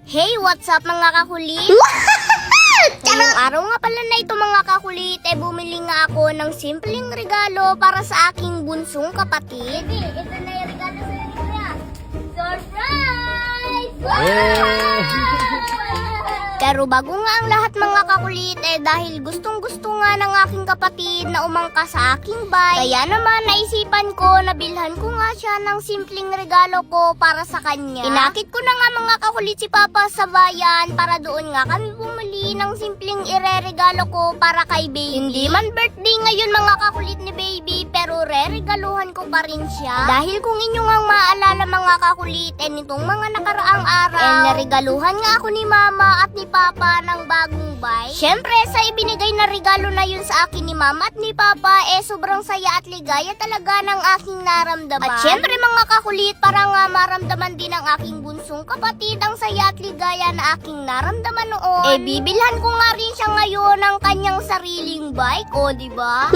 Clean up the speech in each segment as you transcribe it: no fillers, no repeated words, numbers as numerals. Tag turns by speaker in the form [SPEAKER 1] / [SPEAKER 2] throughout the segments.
[SPEAKER 1] Hey, what's up mga kakulit? Ngayong araw nga pala na ito mga kakulit, bumili nga ako ng simpleng regalo para sa aking bunsong kapatid. Baby, ito na yung regalo sa iyo niya. Surprise! Pero bago nga ang lahat mga kakulit, dahil gustong-gusto nga ng aking kapatid na umangka sa aking bike, kaya naman naisipan ko na bilhan ko nga siya ng simpleng regalo ko para sa kanya. Inakit ko na nga mga kakulit si Papa sa bayan para doon nga kami bumili ng simpleng ireregalo ko para kay baby. Hindi man birthday ngayon mga kakulit ni baby, pero reregaluhan ko pa rin siya. Dahil kung inyo nga maalala mga kakulit, nitong mga nakaraang araw, naregaluhan nga ako ni Mama at ni Papa ng bagong bike. Syempre, sa ibinigay na regalo na yun sa akin ni Mama at ni Papa, sobrang saya at ligaya talaga ng aking naramdaman. At syempre mga kakulit, para nga maramdaman din ng aking bunsong kapatid ang saya at ligaya na aking naramdaman noon, bibilhan ko nga rin siya ngayon ng kanyang sariling bike, diba?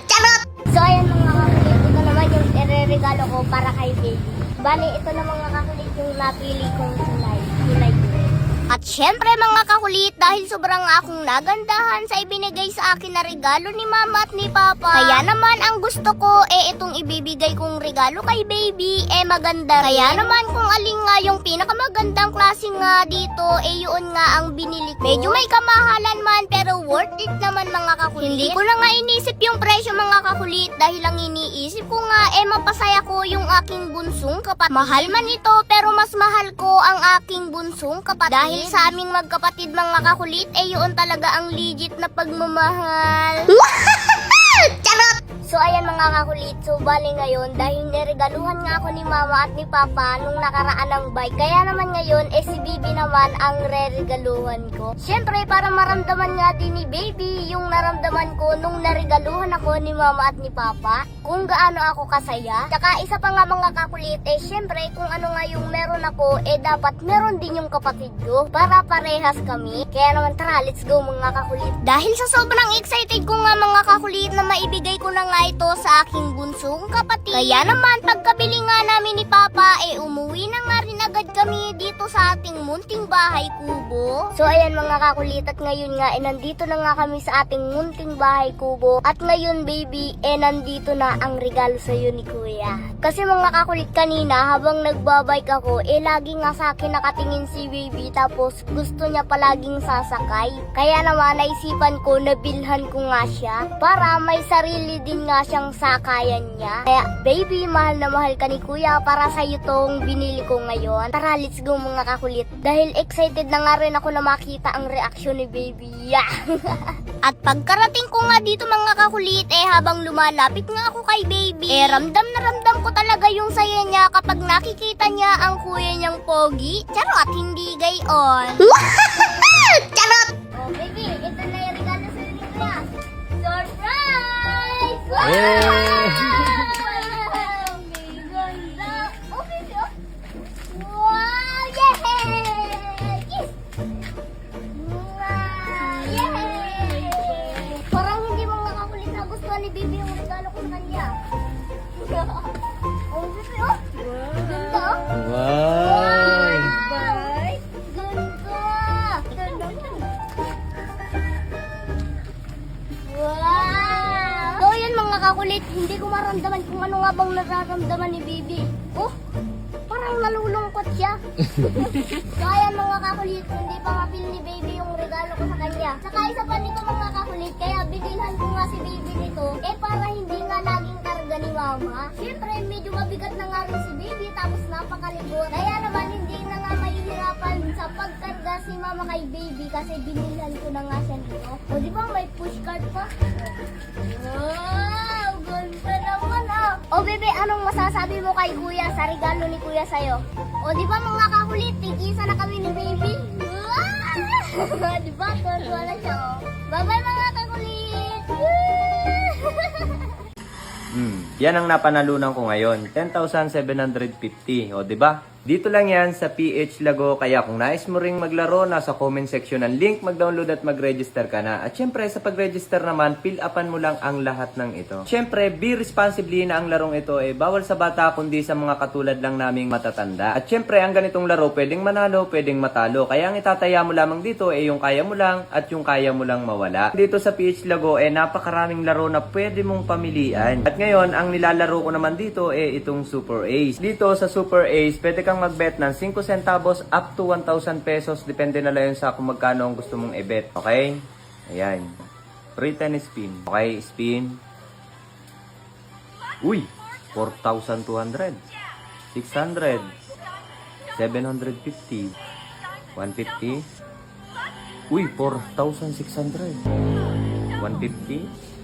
[SPEAKER 1] Charot! So ayan mga kakulit, ito naman yung ireregalo ko para kay baby. Bali, ito na mga kakulit yung napili kong kulay green. At syempre mga kakulit, dahil sobrang akong nagandahan sa ibinigay sa akin na regalo ni Mama at ni Papa, kaya naman ang gusto ko itong ibibigay kong regalo kay baby maganda rin. Kaya naman kung alin nga yung pinakamagandang klase nga dito, yun nga ang binili ko. Medyo may kamahalan man pero worth it naman mga kakulit. Hindi ko na nga inisip yung presyo mga kakulit, dahil ang iniisip ko nga mapasaya ko yung aking bunsong kapatid. Mahal man ito pero mas mahal ko ang aking bunsong kapatid. Dahil sa aming magkapatid mga kakulit, yun talaga ang legit na pagmamahal. Charot! So ayan mga kakulit, so bali ngayon, dahil niregaluhan nga ako ni Mama at ni Papa nung nakaraan ng bike, kaya naman ngayon, si Bibi naman ang reregaluhan ko. Syempre, para maramdaman nga din ni Baby yung naramdaman ko nung naregaluhan ako ni Mama at ni Papa, kung gaano ako kasaya. Tsaka isa pa nga mga kakulit, syempre, kung ano nga yung meron ako, dapat meron din yung kapatid ko, para parehas kami. Kaya naman tara, let's go mga kakulit. Dahil sa sobrang excited ko nga mga kakulit na maibigay ko na nga ito sa aking bunsong kapatid, kaya naman pagkabili nga namin ni Papa, umuwi na nga rin agad kami dito sa ating munting bahay kubo. So ayan mga kakulit, at ngayon nga nandito na nga kami sa ating munting bahay kubo. At ngayon baby, nandito na ang regalo sa iyo ni Kuya. Kasi mga kakulit, kanina habang nagbabike ako, lagi nga sa akin nakatingin si baby, tapos gusto niya palaging sasakay. Kaya naman naisipan ko na bilhan ko nga siya para may sarili din nga siyang sakayan niya. Kaya baby, mahal na mahal ka ni Kuya, para sa iyo tong binili ko ngayon. Tara, let's go mga kakulit. Dahil excited na nga rin ako na makita ang reaksyon ni baby. At pagkarating ko nga dito mga kakulit, habang lumalapit nga ako kay baby, ramdam na ramdam ko talaga yung saya niya kapag nakikita niya ang kuya niyang pogi. Charot, hindi gayon. Charot! Oh baby, ito na yung regalo sa iyo ni Kuya. Surprise! Wow! May ganda! Oh baby, oh! Wow! Yay! Kiss! Wow! Yay! Parang hindi mo makakulit na gustuhan ni baby yung regalo ko sa kanya. Oh baby, oh! Ganda, oh!
[SPEAKER 2] Wow!
[SPEAKER 1] Bye! Ganda! Wow! So yun mga kakulit, hindi ko maramdaman kung ano nga bang nararamdaman ni baby. Oh! Parang nalulungkot siya. So ayan mga kakulit, hindi pa mapil ni baby yung regalo ko sa kanya. Saka isa pa nito mga kakulit, kaya binilhan ko nga si baby nito, para hindi nga laging karga ni Mama. Siyempre, medyo mabigat na nga rin si baby, tapos napakalibot. Kaya naman hindi na nga mahihirapan sa pagkarga si Mama kay baby, kasi binilhan ko na nga siya nito. O di ba may pushcart pa? Wow! Ganda naman ah! O baby, anong masasabi mo kay Kuya sa regalo ni Kuya sa'yo? O di ba mga kakulit, tig-isa na kami ni baby? Wow! Di ba? Tuwa na siya oh. Bye-bye mga kakulit!
[SPEAKER 2] Yan ang napanalunan ko ngayon, 10,750. O, di ba? Dito lang yan sa PH Lago, kaya kung nais mo ring maglaro, nasa comment section ang link, mag-download at mag-register ka na. At syempre, sa pag-register naman, fill upan mo lang ang lahat ng ito. Syempre, be responsibly na ang larong ito bawal sa bata kundi sa mga katulad lang naming matatanda. At syempre, ang ganitong laro, pwedeng manalo, pwedeng matalo. Kaya ang itataya mo lamang dito yung kaya mo lang at yung kaya mo lang mawala. Dito sa PH Lago, napakaraming laro na pwede mong pamilian. At ngayon, ang nilalaro ko naman dito itong Super Ace. Dito sa Super Ace, pwede kang mag-bet ng 5 centavos up to 1,000 pesos. Depende na lang sa kung magkano ang gusto mong i-bet. Okay? Ayan. Free 10 spin. Okay, spin. Uy! 4,200. 600. 750. 150. Uy! 4,600. 150.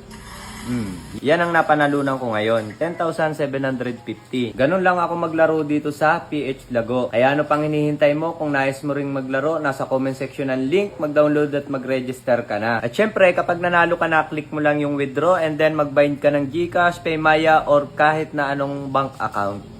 [SPEAKER 2] Yan ang napanalunan ko ngayon, 10,750. Ganun lang ako maglaro dito sa PH Lago. Kaya ano pang hinihintay mo? Kung nais mo ring maglaro, nasa comment section ang link, mag-download at mag-register ka na. At syempre, kapag nanalo ka na, click mo lang yung withdraw and then mag-bind ka ng GCash, Paymaya, or kahit na anong bank account.